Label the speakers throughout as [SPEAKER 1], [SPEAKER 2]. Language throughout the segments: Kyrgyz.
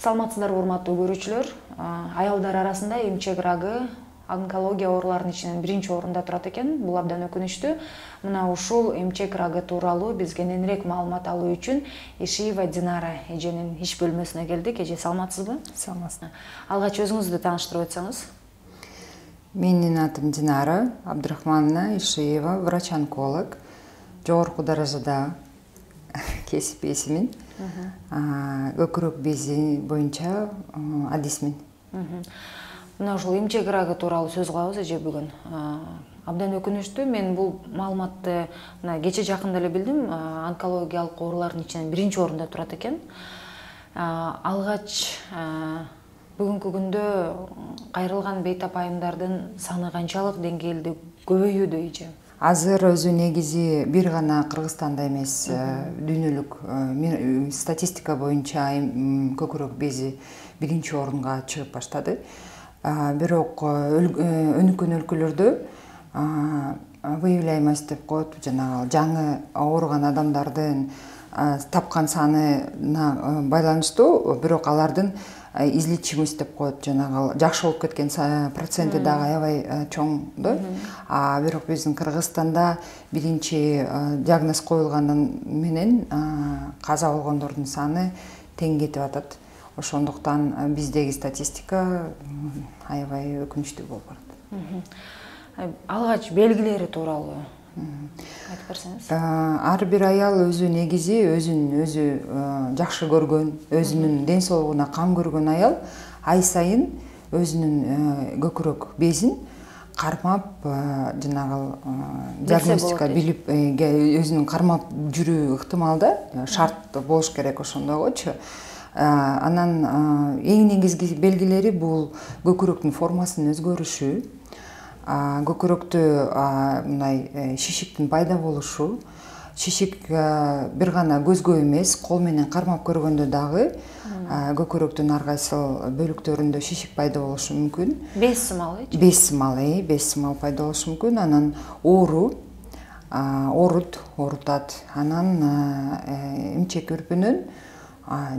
[SPEAKER 1] Саламатсыздарбы урматтуу көрүүчүлөр. Аялдар арасында эмчек рагы онкология ооруларынын ичинен биринчи орунда турат экен. Бул абдан өкүнүчтүү. Мына ушул эмчек рагы тууралуу биз кененирээк маалымат алуу үчүн Ишиева Динара эженин иш бөлмөсүнө келдик. Эже, саламатсызбы?
[SPEAKER 2] Саламатсыз.
[SPEAKER 1] Алгач өзүңүздү тааныштырып өтсөңүз.
[SPEAKER 2] Менин атым Динара Абдрахмановна Ишиева, врач-онколог. Жогорку даражада кесип ээсимин. Көкүрөк бези боюнча адисмин.
[SPEAKER 1] Мына ушул эмчек рагы тууралуу сөз кылабыз эже бүгүн. Абдан өкүнүчтүү. Мен бул маалыматты мына кече жакында эле билдим. Онкологиялык оорулардын ичинен биринчи орунда турат экен. Алгач бүгүнкү күндө кайрылган бейтап айымдардын саны канчалык деңгээлде көбөйүүдө эже?
[SPEAKER 2] Азыр өзү негизи бир гана Кыргызстанда эмес, дүйнөлүк статистика боюнча көкүрөк бези биринчи орунга чыгып баштады. Бирок өнүккөн өлкөлөрдө выявляемость деп коет, жанагы жаңы ооруган адамдардын тапкан санына байланыштуу, бирок алардын излечимость деп коет, жанагы жакшы болуп кеткен проценти дагы аябай чоң да. Бирок биздин Кыргызстанда биринчи диагноз коюлгандан менен каза болгондордун саны тең кетип атат. Ошондуктан биздеги статистика аябай өкүнүчтүү болуп барат.
[SPEAKER 1] Алгач белгилери тууралуу айтып берсеңиз.
[SPEAKER 2] Ар бир аял өзү негизи өзүн жакшы көргөн, өзүнүн ден соолугуна кам көргөн аял ай сайын өзүнүн көкүрөк безин кармап, жанагы диагностика билип, өзүнүн кармап жүрүү ыктымал да, шарт болуш керек ошондойгочу. Анан эң негизги белгилери бул көкүрөктүн формасынын өзгөрүшү, көкүрөктө мындай шишиктин пайда болушу. Шишик бир гана көзгө эмес, кол менен кармап көргөндө дагы көкүрөктүн ар кайсыл бөлүктөрүндө шишик пайда болушу мүмкүн.
[SPEAKER 1] Без сымал,
[SPEAKER 2] без сымал пайда болушу мүмкүн. Анан оорутат. Анан эмчек үрпүнөн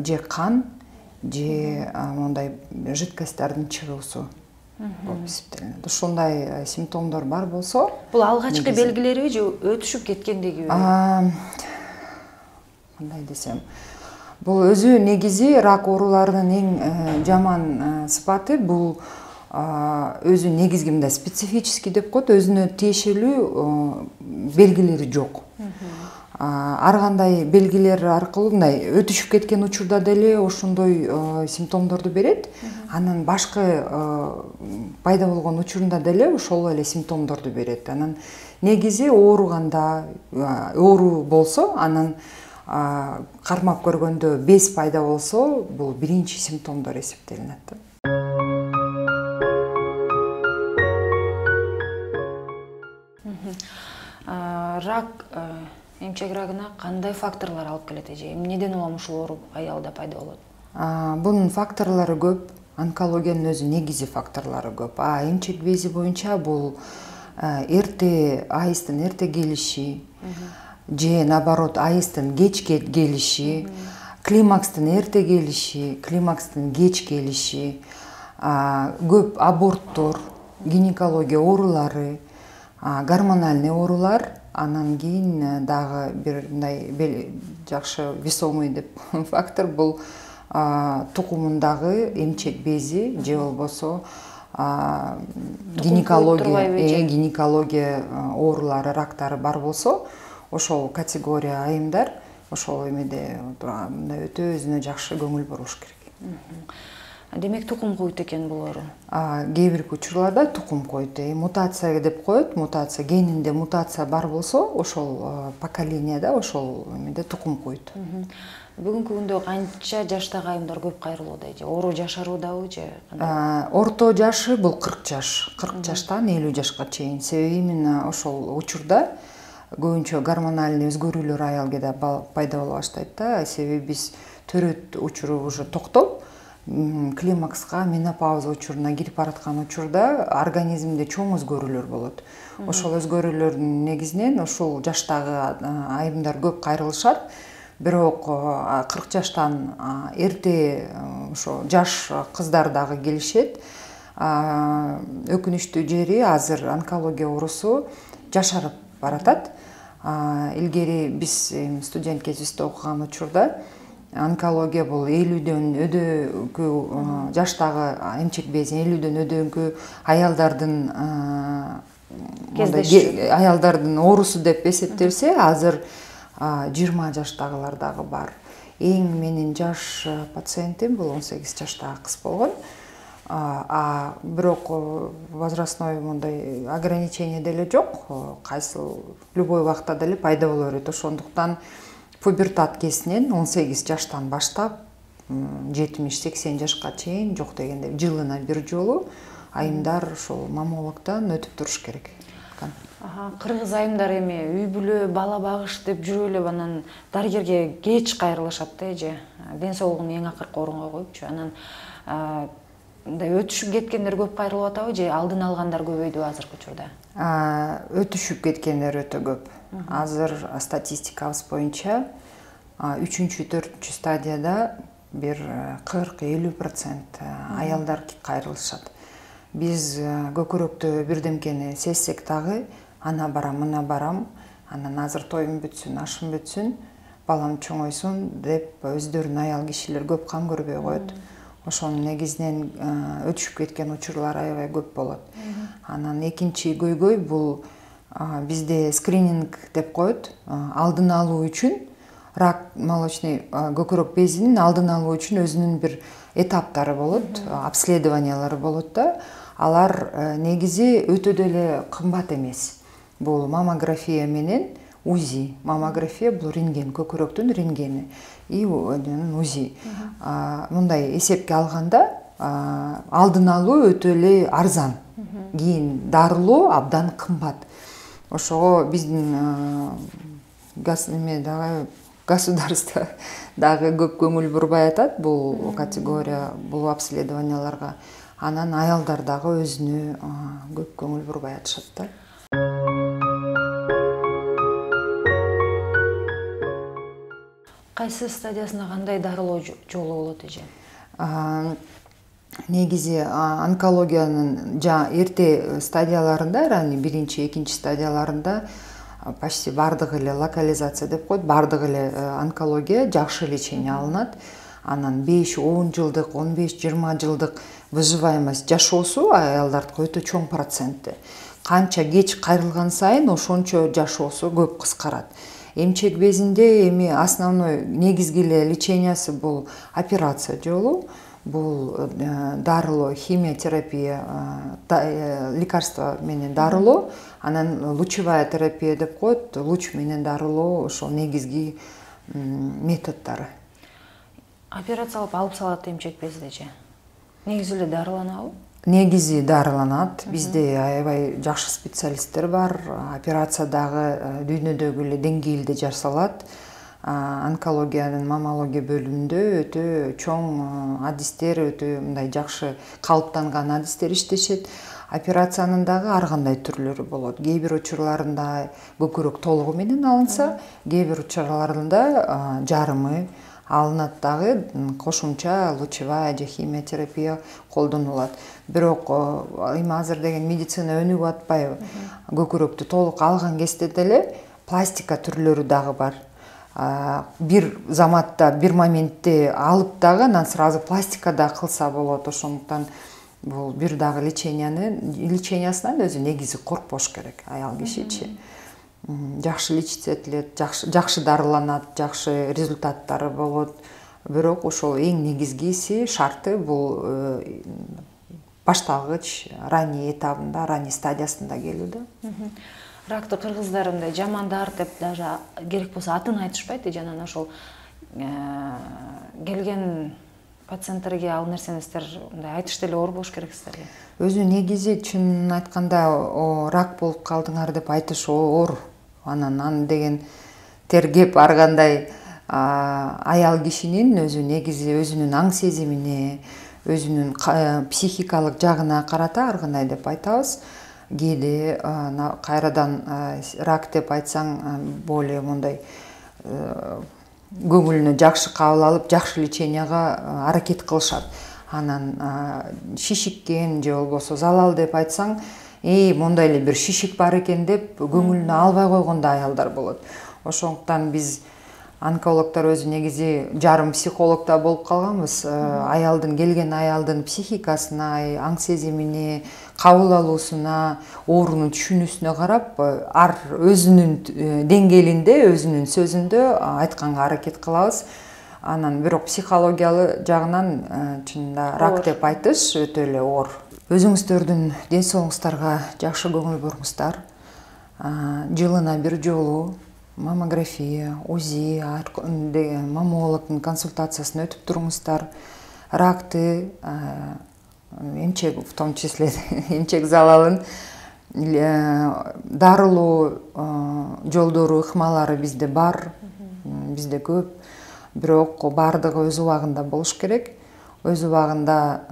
[SPEAKER 2] же кан, же мондай жидкостьтардын чыгуусу болуп эсептелинет. Ушундай симптомдор бар болсо,
[SPEAKER 1] бул алгачкы белгилериби же өтүшүп кеткендеги?
[SPEAKER 2] Кандай десем, бул өзү негизи рак ооруларынын эң жаман сыпаты, бул өзү негизги мындай специфический деп коет, өзүнө тиешелүү белгилери жок. Ар кандай белгилер аркылуу мындай өтүшүп кеткен учурда деле ошондой симптомдорду берет. Анан башкы пайда болгон учурунда деле ошол эле симптомдорду берет. Анан негизи ооруганда, оору болсо, анан кармап көргөндө без пайда болсо, бул биринчи симптомдор эсептелинет.
[SPEAKER 1] Рак, эмчек рагына кандай факторлор алып келет эже? Эмнеден улам ушул оору аялда пайда болот?
[SPEAKER 2] Бунун факторлору көп. Онкологиянын өзү негизи факторлору көп. Эмчек бези боюнча бул эрте, айыстын эрте келиши, же наоборот айыстын кеч келиши, климакстын эрте келиши, климакстын кеч келиши, көп аборттор, гинекология оорулары, гормональный оорулар. Анан кийин дагы бир мындай жакшы весомый деп фактор бул тукумундагы эмчек бези же болбосо гинекология оорулары, рактары бар болсо, ошол категория айымдар ошол эмеде мындай өтө өзүнө жакшы көңүл буруш керек.
[SPEAKER 1] Демек тукум коет экен бул оору?
[SPEAKER 2] Кээ бир учурларда тукум коет. Мутация деп коет. Мутация, генинде мутация бар болсо, ошол поколенияда, ошол эмеде тукум коет.
[SPEAKER 1] Бүгүнкү күндө канча жаштагы айымдар көп кайрылууда эже? Оору жашаруудабы же?
[SPEAKER 2] Орто жашы бул 40 жаш. 40 жаштан 50 жашка чейин. Себеби именно ошол учурда көбүнчө гормональный өзгөрүүлөр аялга да пайда боло баштайт да. Себеби биз төрөт учуру уже токтоп, климакска, менопауза учуруна кирип бараткан учурда организмде чоң өзгөрүүлөр болот. Ошол өзгөрүүлөрдүн негизинен ушул жаштагы айымдар көп кайрылышат. бирок 40 жаштан эрте ошо жаш кыздар дагы келишет. Өкүнүчтүү жери азыр онкология оорусу жашарып баратат. Илгери биз студент кезибизде окуган учурда онкология бул 50дөн өдөңкү жаштагы эмчек безин 50дөн өдөңкү аялдардын оорусу деп эсептелсе, азыр 20 жаштагылар дагы бар. Эң менин жаш пациентим бул 18 жаштагы кыз болгон. Бирок возрастной мындай ограничение деле жок. Кайсыл любой убакта деле пайда боло берет. Ошондуктан пубертат кезинен 18 жаштан баштап 70-80 жашка чейин жок дегенде жылына бир жолу айымдар ошол маммологдон өтүп туруш керек.
[SPEAKER 1] Кыргыз айымдар эми үй бүлө, бала багыш деп жүрүп эле анан дарыгерге кеч кайрылышат да эже. Ден соолугун эң акыркы орунга коюпчу. Анан мындай өтүшүп кеткендер көп кайрылып атабы же алдын алгандар көбөйдүбү азыркы учурда?
[SPEAKER 2] Өтүшүп кеткендер өтө көп. Азыр статистикабыз боюнча 3-4 стадияда бир 40-50% аялдар кайрылышат. Биз көкүрөктө бирдемкени сезсек дагы ана барам, мына барам, анан азыр тоюм бүтсүн, ашым бүтсүн, балам чоңойсун деп өздөрүнүн аял кишилер көп кам көрбөй коет. Ошонун негизинен өтүшүп кеткен учурлар аябай көп болот. Анан экинчи көйгөй бул бизде скрининг деп коет. Алдын алуу үчүн рак молочный көкүрөк безинин алдын алуу үчүн өзүнүн бир этаптары болот, обследованиялары болот да. Алар негизи өтө деле кымбат эмес. Бул маммография менен УЗИ. Маммография бул рентген, көкүрөктүн рентгени. И УЗИ. Мындай эсепке алганда алдын алуу өтө эле арзан. Кийин дарылоо абдан кымбат. Ошого биздин государство дагы көп көңүл бурбай атат бул категория, бул обследованияларга. Анан аялдар дагы өзүнө көп көңүл бурбай атышат да.
[SPEAKER 1] Кайсы стадиясында кандай дарылоо жолу болот эже?
[SPEAKER 2] Негизи онкологиянын эрте стадияларында, аны биринчи, экинчи стадияларында почти бардык эле локализация деп коет, бардык эле онкология жакшы лечение алынат. Анан 5-10 жылдык, 15-20 жылдык выживаемость жашоосу аялдардыкы өтө чоң проценти. Канча кеч кайрылган сайын ошончо жашоосу көп кыскарат. Эмчек безинде эми основной негизги эле лечениясы бул операция жолу, бул дарылоо, химиотерапия, лекарства менен дарылоо, анан лучевая терапия деп коет, луч менен дарылоо ошол негизги методдору.
[SPEAKER 1] Операция алып салат эмчек безди же? Негизи эле дарыланабы?
[SPEAKER 2] Негизи дарыланат. Бизде аябай жакшы специалисттер бар. Операция дагы дүйнөдөгү эле деңгээлде жасалат. Онкологиянын маммология бөлүмүндө өтө чоң адистер, өтө мындай жакшы калыптанган адистер иштешет. Операциянын дагы ар кандай түрлөрү болот. Кээ бир учурларында көкүрөк толугу менен алынса, кээ бир учурларында жарымы алынат дагы, кошумча лучевая же химиотерапия колдонулат. Бирок эми азыр деген медицина өнүгүп атпайбы? Көкүрөктү толук алган кезде деле пластика түрлөрү дагы бар. Бир заматта, бир моментте алып дагы анан сразу пластикада кылса болот. Ошондуктан бул бир дагы лечениясынан өзү негизи коркпош керек аял кишичи. Жакшы лечителет, жакшы дарыланат, жакшы результаттары болот. Бирок ошол эң негизгиси шарты бул башталгыч ранний этабында, ранний стадиясында келүү да.
[SPEAKER 1] Ракты кыргыздар мындай жамандар деп даже керек болсо атын айтышпайт, жанан ошол келген пациенттерге ал нерсени сиздер мындай айтышты эле оор болуш керексиздер.
[SPEAKER 2] Өзү негизи чынын айтканда рак болуп калдыңар деп айтыш оор. Анан деген тергеп ар кандай аял кишинин өзү негизи өзүнүн аң сезимине, өзүнүн психикалык жагына карата ар кандай деп айтабыз. Кээде кайрадан рак деп айтсаң более мындай көңүлүнө жакшы кабыл алып, жакшы леченияга аракет кылышат. Анан шишиккен же болбосо залал деп айтсаң, мондай эле бир шишик бар экен деп көңүлүнө албай койгон да аялдар болот. Ошондуктан биз онкологдор өзү негизи жарым психолог да болуп калганбыз. Келген аялдын психикасына, аң сезимине, кабыл алуусуна, оорунун түшүнүүсүнө карап, ар өзүнүн деңгээлинде, өзүнүн сөзүндө айтканга аракет кылабыз. Анан бирок психологиялы жагынан чынында рак деп айтыш өтө эле оор. Өзүңүздөрдүн ден соолугуңуздарга жакшы көңүл буруңуздар. Жылына бир жолу маммография, УЗИ, маммологдун консультациясын өтүп туруңуздар. Ракты, эмчек, в том числе эмчек залалын дарылоо жолдору, ыкмалары бизде бар, бизде көп. Бирок баардыгы өз убагында болуш керек. Өз убагында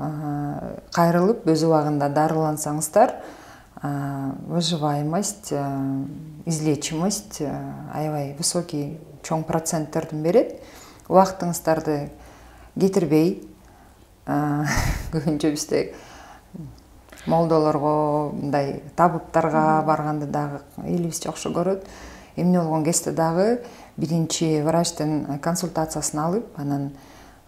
[SPEAKER 2] кайрылып, өз убагында дарылансаңыздар, выживаемость, излечимость аябай высокий, чоң проценттердин берет. Убактыңыздарды кетирбей, көбүнчө бизде молдолорго, мындай табыттарга барганды дагы элибиз жакшы көрөт. Эмне болгон кезде дагы биринчи врачтын консультациясын алып, анан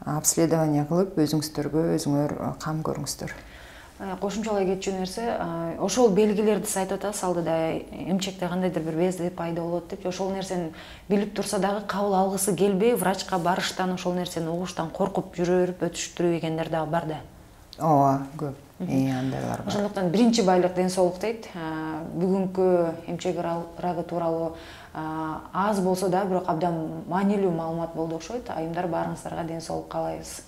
[SPEAKER 2] обследование кылып, өзүңөр кам көрүңүздөр.
[SPEAKER 1] Кошумчалай кетчү нерсе, ошол белгилерди айтып атасыз, алдыда эмчекте кандайдыр бир безди пайда болот деп, ошол нерсени билип турса дагы кабыл алгысы келбей, врачка барыштан, ошол нерсени угуштан коркуп жүрө берип өтүштүрүп ийгендер дагы бар да.
[SPEAKER 2] Ооба, көп. Андайлар бар.
[SPEAKER 1] Ошондуктан биринчи байлык ден соолук дейт. Бүгүнкү эмчек рагы тууралуу аз болсо да, бирок абдан маанилүү маалымат болду окшойт. Айымдар, баарыңыздарга ден соолук каалайбыз.